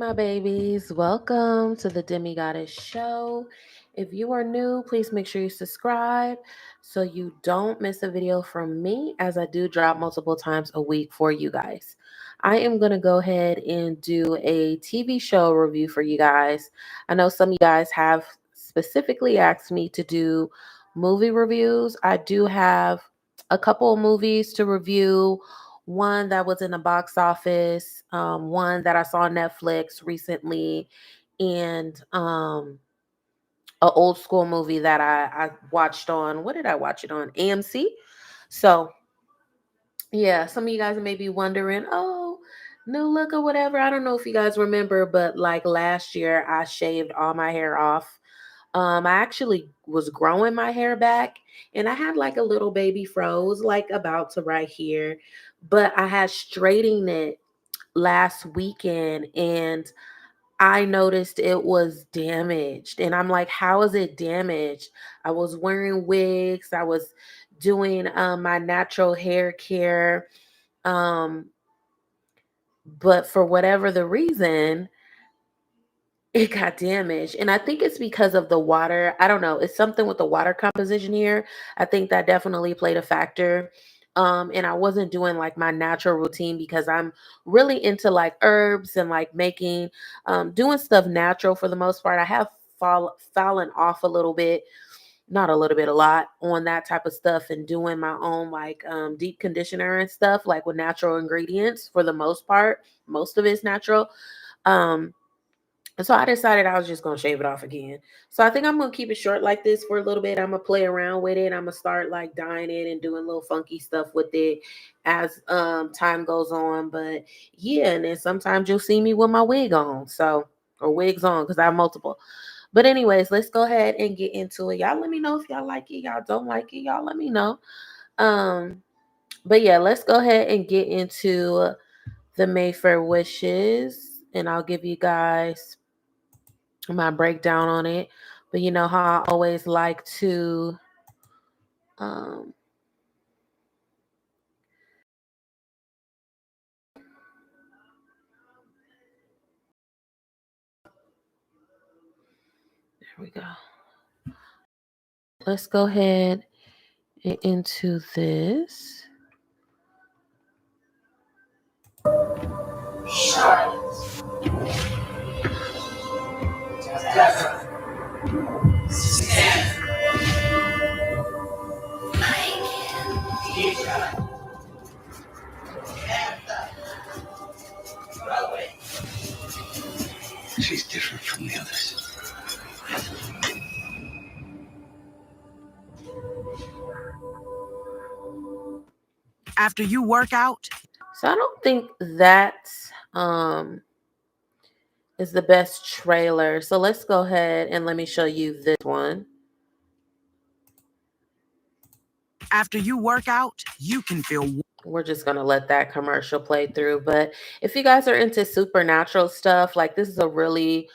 my babies. Welcome to the Demigoddess Show. If you are new, please make sure you subscribe so you don't miss a video from me, as I do drop multiple times a week for you guys. I am going to go ahead and do a TV show review for you guys. I know some of you guys have specifically asked me to do movie reviews. I do have a couple of movies to review, one that was in the box office, one that I saw on Netflix recently, and an old school movie that I watched on, what did I watch it on? AMC. So yeah, some of you guys may be wondering, oh, new look or whatever. I don't know if you guys remember, but like last year I shaved all my hair off. I actually was growing my hair back, and I had like a little baby froze, like about to right here, but I had straightened it last weekend, and I noticed it was damaged. And I'm like, how is it damaged? I was wearing wigs, I was doing my natural hair care. Um, but for whatever the reason, it got damaged. And I think it's because of the water. I don't know. It's something with the water composition here. I think that definitely played a factor. And I wasn't doing like my natural routine because I'm really into like herbs and like making, doing stuff natural for the most part. I have fallen off a little bit, not a little bit, a lot on that type of stuff, and doing my own like deep conditioner and stuff like with natural ingredients for the most part. Most of it's natural. Um, and so I decided I was just going to shave it off again. So I think I'm going to keep it short like this for a little bit. I'm going to play around with it. I'm going to start like dyeing it and doing little funky stuff with it as time goes on. But yeah, and then sometimes you'll see me with my wig on. So, or wigs on, because I have multiple. But anyways, let's go ahead and get into it. Y'all let me know if y'all like it. Y'all don't like it. Y'all let me know. But yeah, let's go ahead and get into the Mayfair Wishes. And I'll give you guys my breakdown on it. But you know how I always like to there we go. Let's go ahead and into this. She's different from the others. After you work out. So I don't think that is the best trailer. So let's go ahead and let me show you this one. After you work out, you can feel. We're just going to let that commercial play through. But if you guys are into supernatural stuff, like this is a really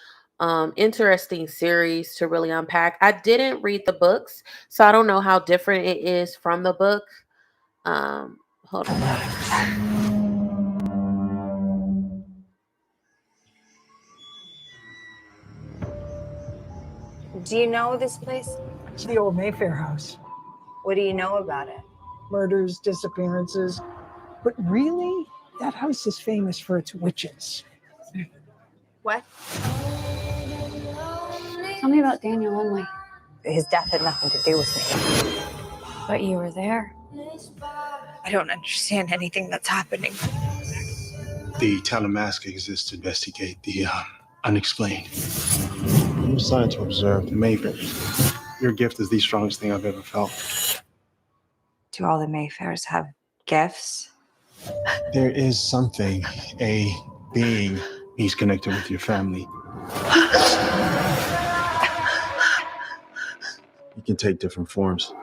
interesting series to really unpack. I didn't read the books, so I don't know how different it is from the book. Hold on. Do you know this place? It's the old Mayfair house. What do you know about it? Murders, disappearances. But really, that house is famous for its witches. What? Tell me about Daniel Lumley. His death had nothing to do with me. But you were there. I don't understand anything that's happening. The town of Mask exists to investigate the unexplained. I'm assigned to observe the Mayfairs. Your gift is the strongest thing I've ever felt. Do all the Mayfairs have gifts? There is something, a being, he's connected with your family. He can take different forms.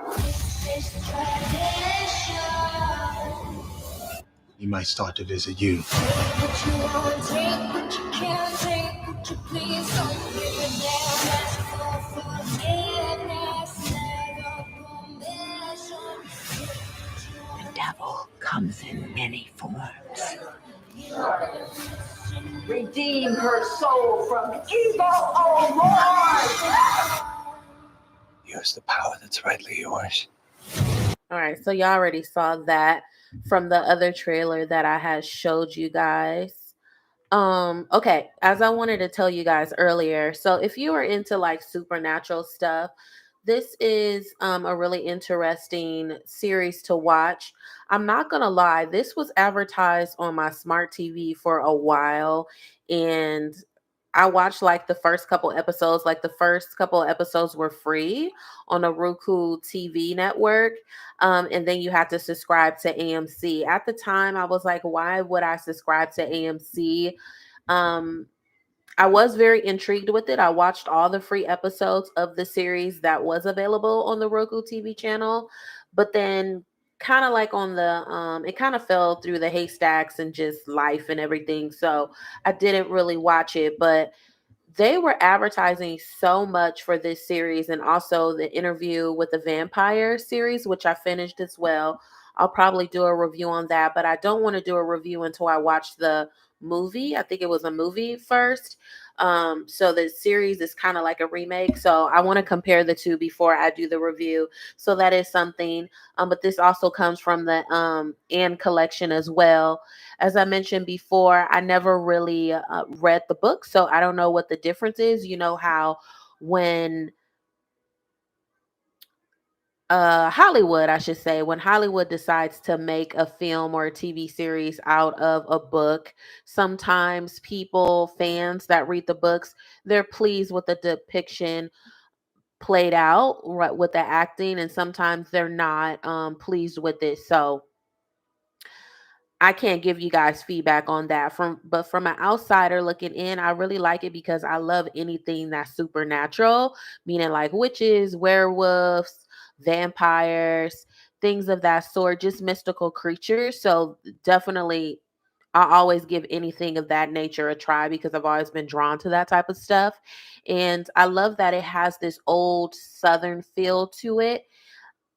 He might start to visit you. The devil comes in many forms. Redeem her soul from evil, O Lord! Use the power that's rightly yours. All right, so y'all already saw that from the other trailer that I had showed you guys. Okay, as I wanted to tell you guys earlier, so if you are into like supernatural stuff, this is a really interesting series to watch. I'm not gonna lie, this was advertised on my smart TV for a while, and I watched like the first couple episodes. Like the first couple episodes were free on a Roku TV network, and then you had to subscribe to AMC. At the time, I was like, why would I subscribe to AMC? Um, I was very intrigued with it. I watched all the free episodes of the series that was available on the Roku TV channel, but then kind of like on the it kind of fell through the haystacks and just life and everything. So I didn't really watch it, but they were advertising so much for this series, and also the Interview with the Vampire series, which I finished as well. I'll probably do a review on that, but I don't want to do a review until I watch the movie. I think it was a movie first. So the series is kind of like a remake. So I want to compare the two before I do the review. So that is something. But this also comes from the Anne collection as well. As I mentioned before, I never really read the book, so I don't know what the difference is. You know how when Hollywood, I should say, when Hollywood decides to make a film or a TV series out of a book, sometimes people, fans that read the books, they're pleased with the depiction played out, right, with the acting, and sometimes they're not pleased with it. So I can't give you guys feedback on that. But from an outsider looking in, I really like it because I love anything that's supernatural, meaning like witches, werewolves, vampires, things of that sort, just mystical creatures. So definitely I always give anything of that nature a try because I've always been drawn to that type of stuff. And I love that it has this old southern feel to it,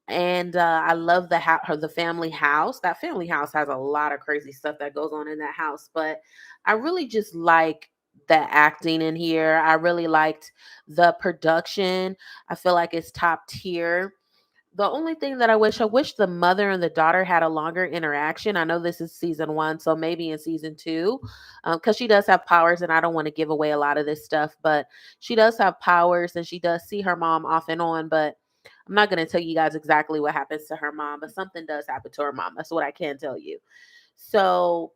and I love the family house. That family house has a lot of crazy stuff that goes on in that house, but I really just like the acting in here. I really liked the production. I feel like it's top tier. The only thing that I wish the mother and the daughter had a longer interaction. I know this is season one, so maybe in season two, because she does have powers, and I don't want to give away a lot of this stuff, but she does have powers, and she does see her mom off and on. But I'm not going to tell you guys exactly what happens to her mom, but something does happen to her mom. That's what I can tell you. So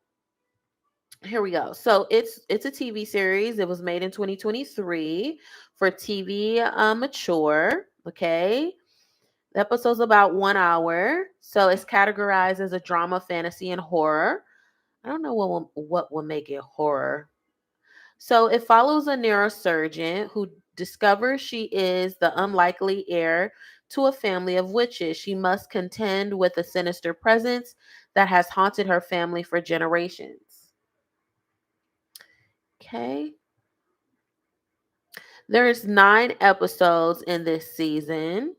here we go. So it's a TV series. It was made in 2023 for TV mature. Okay. The episode's about 1 hour, so it's categorized as a drama, fantasy, and horror. I don't know what will make it horror. So it follows a neurosurgeon who discovers she is the unlikely heir to a family of witches. She must contend with a sinister presence that has haunted her family for generations. Okay. There's 9 episodes in this season.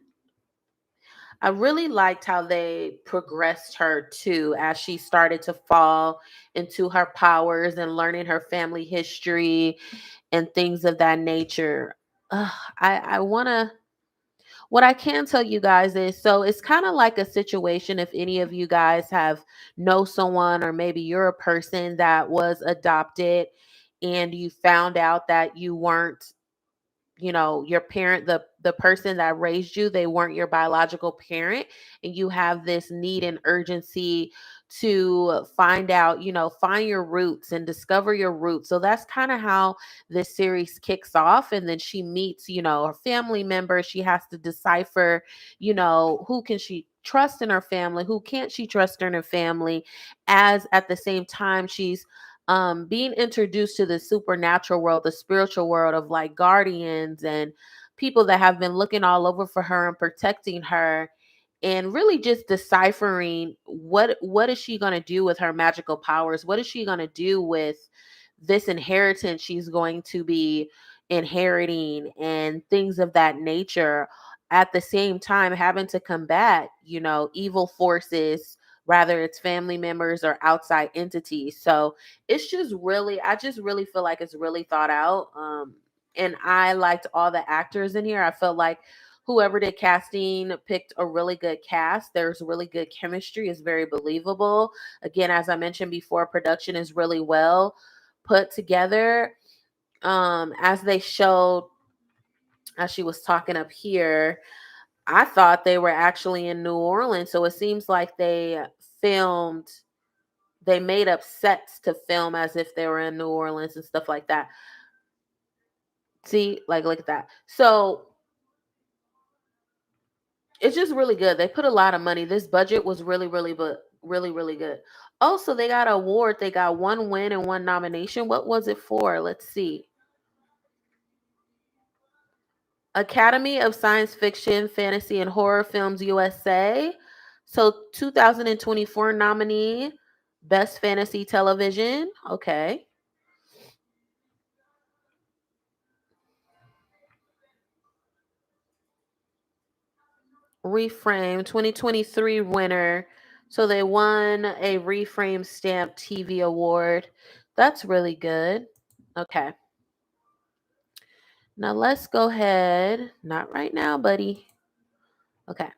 I really liked how they progressed her too as she started to fall into her powers and learning her family history and things of that nature. I want to, what I can tell you guys is, so it's kind of like a situation, if any of you guys have know someone, or maybe you're a person that was adopted and you found out that you weren't, your parent, the person that raised you, they weren't your biological parent, and you have this need and urgency to find out, find your roots and discover your roots. So that's kind of how this series kicks off, and then she meets, her family members. She has to decipher, who can she trust in her family, who can't she trust in her family, as at the same time she's being introduced to the supernatural world, the spiritual world of like guardians and people that have been looking all over for her and protecting her, and really just deciphering what is she going to do with her magical powers, what is she going to do with this inheritance she's going to be inheriting, and things of that nature, at the same time having to combat evil forces rather it's family members or outside entities. So it's just really, I just really feel like it's really thought out. And I liked all the actors in here. I felt like whoever did casting picked a really good cast. There's really good chemistry. It's very believable. Again, as I mentioned before, production is really well put together. As they showed, as she was talking up here, I thought they were actually in New Orleans. So it seems like filmed, they made up sets to film as if they were in New Orleans and stuff like that. See, like, look at that. So it's just really good. They put a lot of money. This budget was really, really, but really, really good. Also, they got an award. They got one win and one nomination. What was it for? Let's see. Academy of Science Fiction, Fantasy, and Horror Films USA. So 2024 nominee, Best Fantasy Television. Okay. Reframe 2023 winner. So they won a Reframe Stamp TV award. That's really good. Okay. Now let's go ahead. Not right now, buddy. Okay.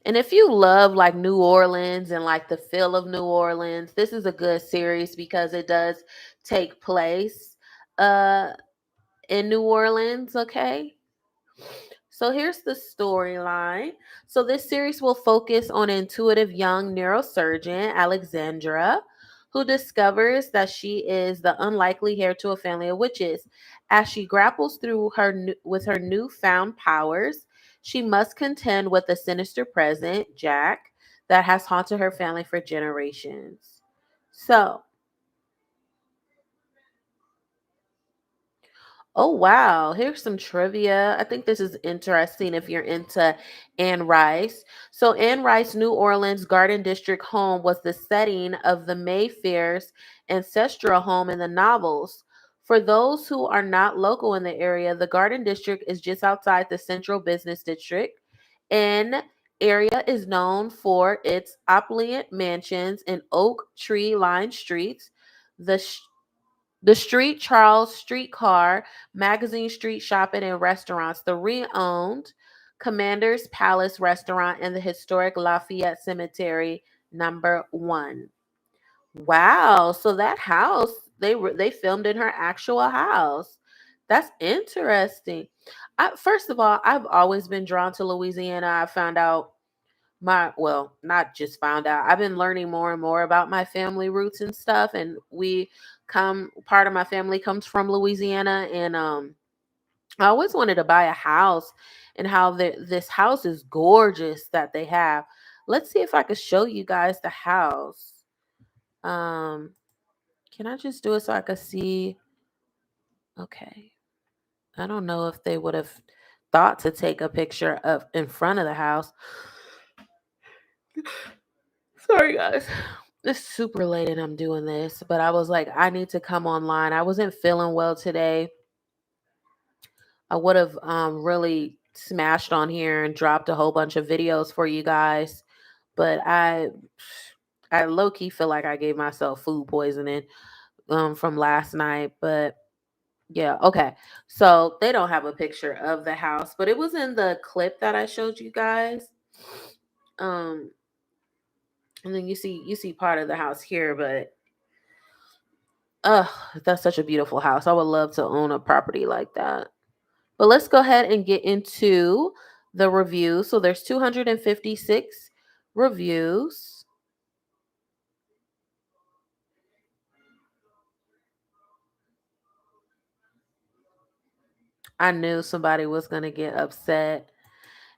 And if you love like New Orleans and like the feel of New Orleans, this is a good series because it does take place uh in New Orleans, okay? So here's the storyline. So this series will focus on intuitive young neurosurgeon Alexandra, who discovers that she is the unlikely heir to a family of witches. As she grapples through with her newfound powers, she must contend with the sinister present, Jack, that has haunted her family for generations. So, oh wow, here's some trivia. I think this is interesting if you're into Anne Rice. So Anne Rice New Orleans Garden District home was the setting of the Mayfair's ancestral home in the novels. For those who are not local in the area, the Garden District is just outside the Central Business District. An area is known for its opulent mansions and oak tree lined streets. The the Street Charles Streetcar, Magazine Street Shopping and Restaurants, the re-owned Commander's Palace Restaurant, and the historic Lafayette Cemetery #1. Wow, so that house they filmed in her actual house. That's interesting. First of all, I've always been drawn to Louisiana. I found out not just found out, I've been learning more and more about my family roots and stuff, and part of my family comes from Louisiana, and I always wanted to buy a house, and how this house is gorgeous that they have. Let's see if I could show you guys the house. um can I just do it so I could see? Okay, I don't know if they would have thought to take a picture of in front of the house. Sorry, guys. It's super late and I'm doing this, but I was like, I need to come online. I wasn't feeling well today. I would have really smashed on here and dropped a whole bunch of videos for you guys, but I low key feel like I gave myself food poisoning from last night. But yeah, okay. So they don't have a picture of the house, but it was in the clip that I showed you guys. Um, and then you see part of the house here, but that's such a beautiful house. I would love to own a property like that. But let's go ahead and get into the review. So there's 256 reviews. I knew somebody was going to get upset.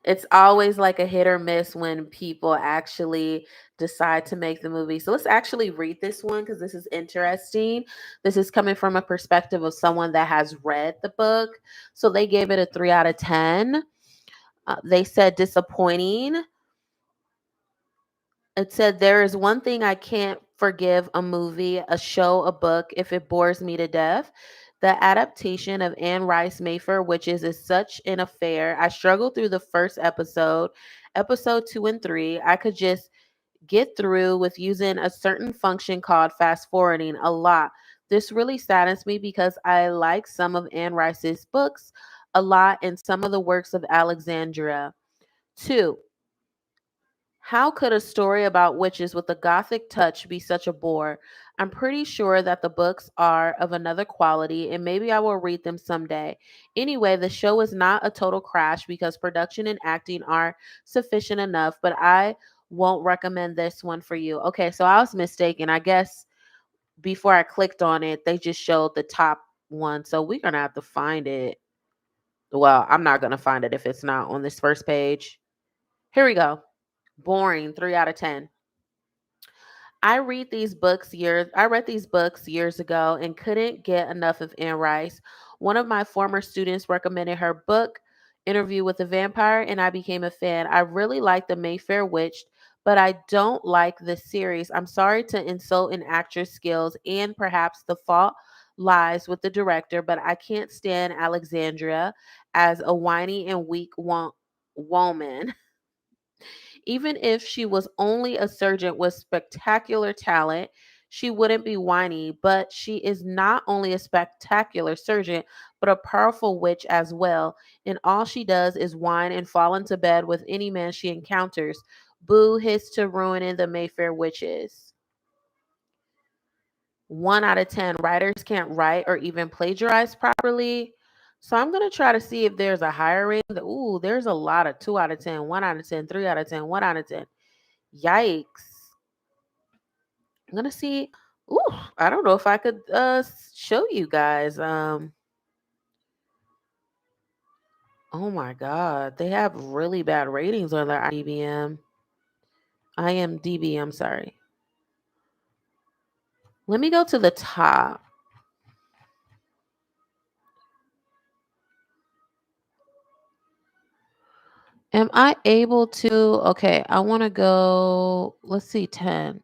It's always like a hit or miss when people actually decide to make the movie. So let's actually read this one because this is interesting. This is coming from a perspective of someone that has read the book. So they gave it a 3 out of 10. They said disappointing. It said, there is one thing I can't forgive a movie, a show, a book if it bores me to death. The adaptation of Anne Rice Mayfair Witches is such an affair. I struggled through the first episode, episode 2 and 3. I could just get through with using a certain function called fast forwarding a lot. This really saddens me because I like some of Anne Rice's books a lot and some of the works of Alexandria. 2. How could a story about witches with a gothic touch be such a bore? I'm pretty sure that the books are of another quality and maybe I will read them someday. Anyway, the show is not a total crash because production and acting are sufficient enough, but I won't recommend this one for you. Okay, so I was mistaken. I guess before I clicked on it, they just showed the top one. So we're going to have to find it. Well, I'm not going to find it if it's not on this first page. Here we go. Boring, 3 out of 10. I read these books years ago and couldn't get enough of Anne Rice. One of my former students recommended her book, Interview with the Vampire, and I became a fan. I really like The Mayfair Witch, but I don't like this series. I'm sorry to insult an actress' skills, and perhaps the fault lies with the director, but I can't stand Alexandria as a whiny and weak woman. Even if she was only a surgeon with spectacular talent, she wouldn't be whiny, but she is not only a spectacular surgeon, but a powerful witch as well. And all she does is whine and fall into bed with any man she encounters. Boo, his to ruining the Mayfair Witches. 1 out of 10. Writers can't write or even plagiarize properly. So I'm going to try to see if there's a higher rating. Ooh, there's a lot of 2 out of 10, 1 out of 10, 3 out of 10, 1 out of 10. Yikes. I'm gonna see. Ooh, I don't know if I could show you guys. Oh my god, they have really bad ratings on their IMDb, I'm sorry. Let me go to the top. Am I able to? Okay, I want to go. Let's see, 10.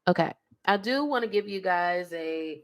Okay, I do want to give you guys a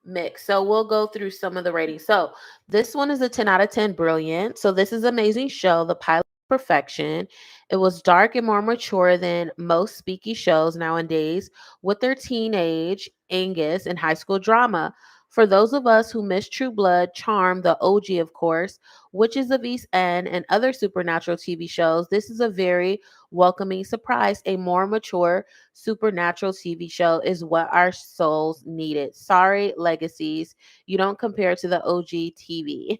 mix. So we'll go through some of the ratings. So this one is a 10 out of 10, brilliant. So this is an amazing show. The pilot perfection. It was dark and more mature than most speaky shows nowadays with their teenage Angus and high school drama. For those of us who miss True Blood, Charm, the OG of course, Witches of East End, and other supernatural TV shows, this is a very welcoming surprise. A more mature supernatural TV show is what our souls needed. Sorry, legacies. You don't compare to the OG TV.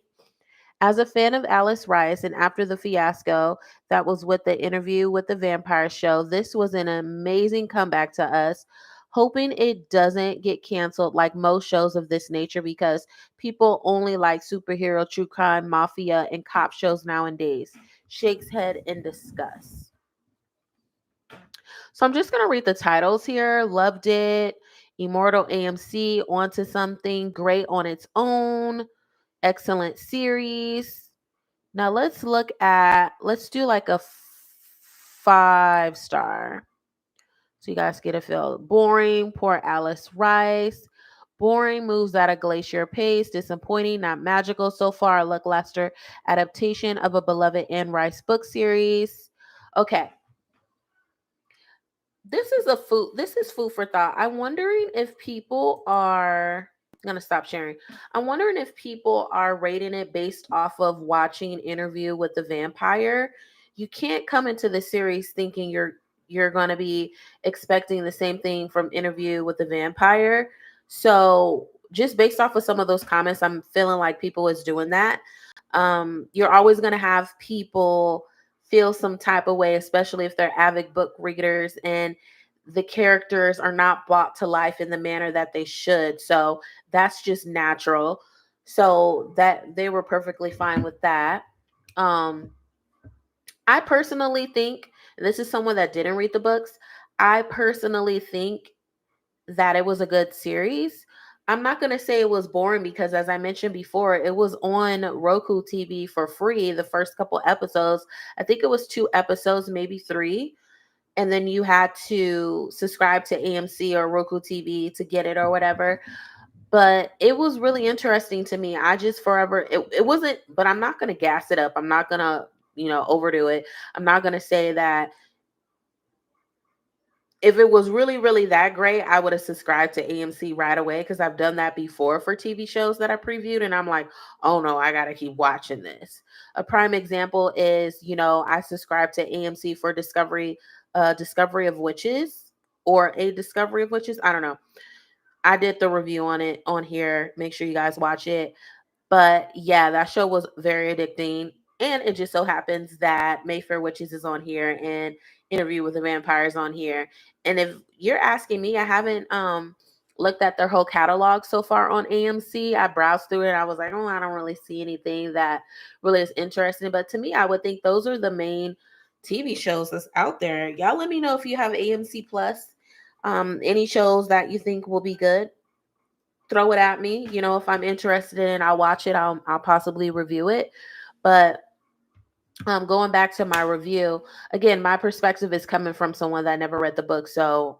As a fan of Alice Rice and after the fiasco that was with the Interview with the Vampire show, this was an amazing comeback to us. Hoping it doesn't get canceled like most shows of this nature because people only like superhero, true crime, mafia, and cop shows nowadays. Shakes head in disgust. So I'm just going to read the titles here. Loved it. Immortal AMC, onto something great on its own. Excellent series. Now let's do like a 5-star. So you guys get a feel. Boring, poor Alice Rice. Boring, moves at a glacier pace. Disappointing, not magical so far. A lackluster adaptation of a beloved Anne Rice book series. Okay. This is food for thought. I'm wondering if people are I'm gonna stop sharing. I'm wondering if people are rating it based off of watching Interview with the Vampire. You can't come into the series thinking you're gonna be expecting the same thing from Interview with the Vampire. So just based off of some of those comments, I'm feeling like people is doing that. You're always gonna have people feel some type of way, especially if they're avid book readers and the characters are not brought to life in the manner that they should. So that's just natural. So that they were perfectly fine with that. Um, I personally think, and this is someone that didn't read the books, I personally think that it was a good series. I'm not going to say it was boring because, as I mentioned before, it was on Roku TV for free the first couple episodes. I think it was 2 episodes, maybe 3. And then you had to subscribe to AMC or Roku TV to get it or whatever. But it was really interesting to me. I just forever it wasn't, but I'm not gonna gas it up. I'm not gonna, overdo it. I'm not gonna say that if it was really, really that great, I would have subscribed to AMC right away because I've done that before for TV shows that I previewed. And I'm like, oh no, I got to keep watching this. A prime example is, I subscribed to AMC for Discovery of Witches, or A Discovery of Witches. I don't know. I did the review on it on here. Make sure you guys watch it. But yeah, that show was very addicting. And it just so happens that Mayfair Witches is on here and Interview with the Vampires on here. And if you're asking me, I haven't looked at their whole catalog so far on AMC. I browsed through it and I was like, oh, I don't really see anything that really is interesting. But to me, I would think those are the main TV shows that's out there. Y'all let me know if you have AMC Plus. Any shows that you think will be good, throw it at me. If I'm interested in it, I'll watch it. I'll possibly review it. But going back to my review, again, my perspective is coming from someone that never read the book. So,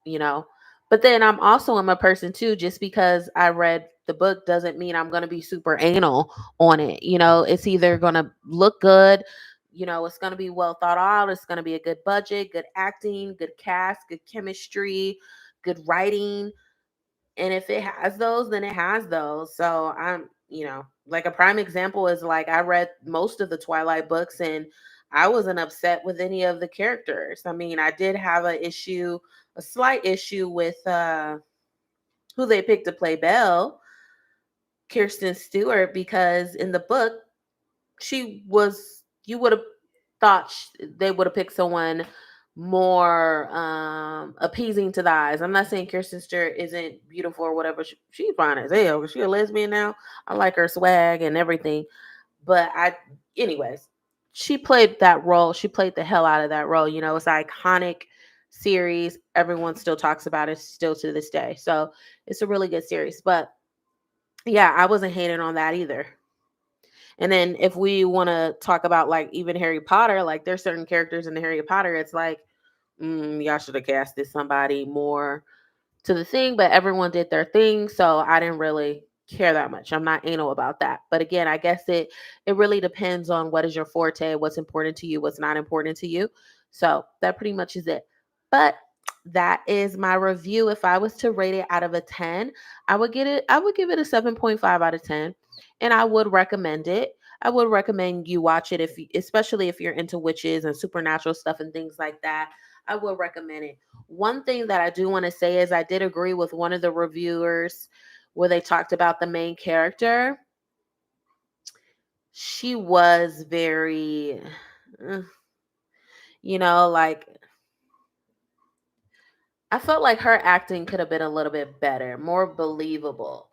you know, but then I'm a person too, just because I read the book doesn't mean I'm going to be super anal on it. It's either going to look good, it's going to be well thought out. It's going to be a good budget, good acting, good cast, good chemistry, good writing. And if it has those, then it has those. So like a prime example is like I read most of the Twilight books and I wasn't upset with any of the characters. I mean, I did have a slight issue with who they picked to play Belle, Kirsten Stewart, because in the book, you would have thought they would have picked someone more appeasing to the eyes. I'm not saying Kirsten Stewart isn't beautiful or whatever. She's fine as hell. She's a lesbian now. I like her swag and everything. But anyways, she played that role. She played the hell out of that role. It's an iconic series. Everyone still talks about it still to this day. So it's a really good series. But yeah, I wasn't hating on that either. And then if we want to talk about like even Harry Potter, like there's certain characters in the Harry Potter, it's like, y'all should have casted somebody more to the thing, but everyone did their thing. So I didn't really care that much. I'm not anal about that. But again, I guess it really depends on what is your forte, what's important to you, what's not important to you. So that pretty much is it. But that is my review. If I was to rate it out of a 10, I would give it a 7.5 out of 10. And I would recommend it. I would recommend you watch it especially if you're into witches and supernatural stuff and things like that. I would recommend it. One thing that I do want to say is I did agree with one of the reviewers where they talked about the main character. She was very, like I felt like her acting could have been a little bit better, more believable.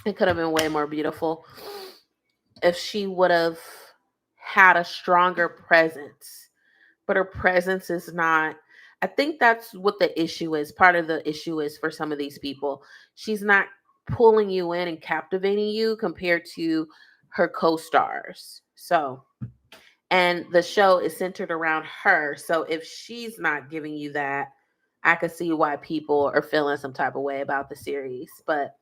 It could have been way more beautiful if she would have had a stronger presence. But her presence is not. I think that's what the issue is. Part of the issue is for some of these people. She's not pulling you in and captivating you compared to her co-stars. So, and the show is centered around her. So if she's not giving you that, I could see why people are feeling some type of way about the series. But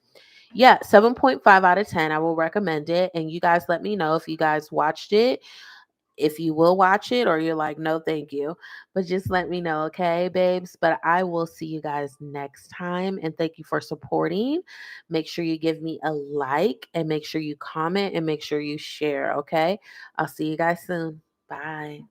yeah, 7.5 out of 10. I will recommend it. And you guys let me know if you guys watched it, if you will watch it, or you're like, no, thank you. But just let me know, okay, babes? But I will see you guys next time. And thank you for supporting. Make sure you give me a like and make sure you comment and make sure you share, okay? I'll see you guys soon. Bye.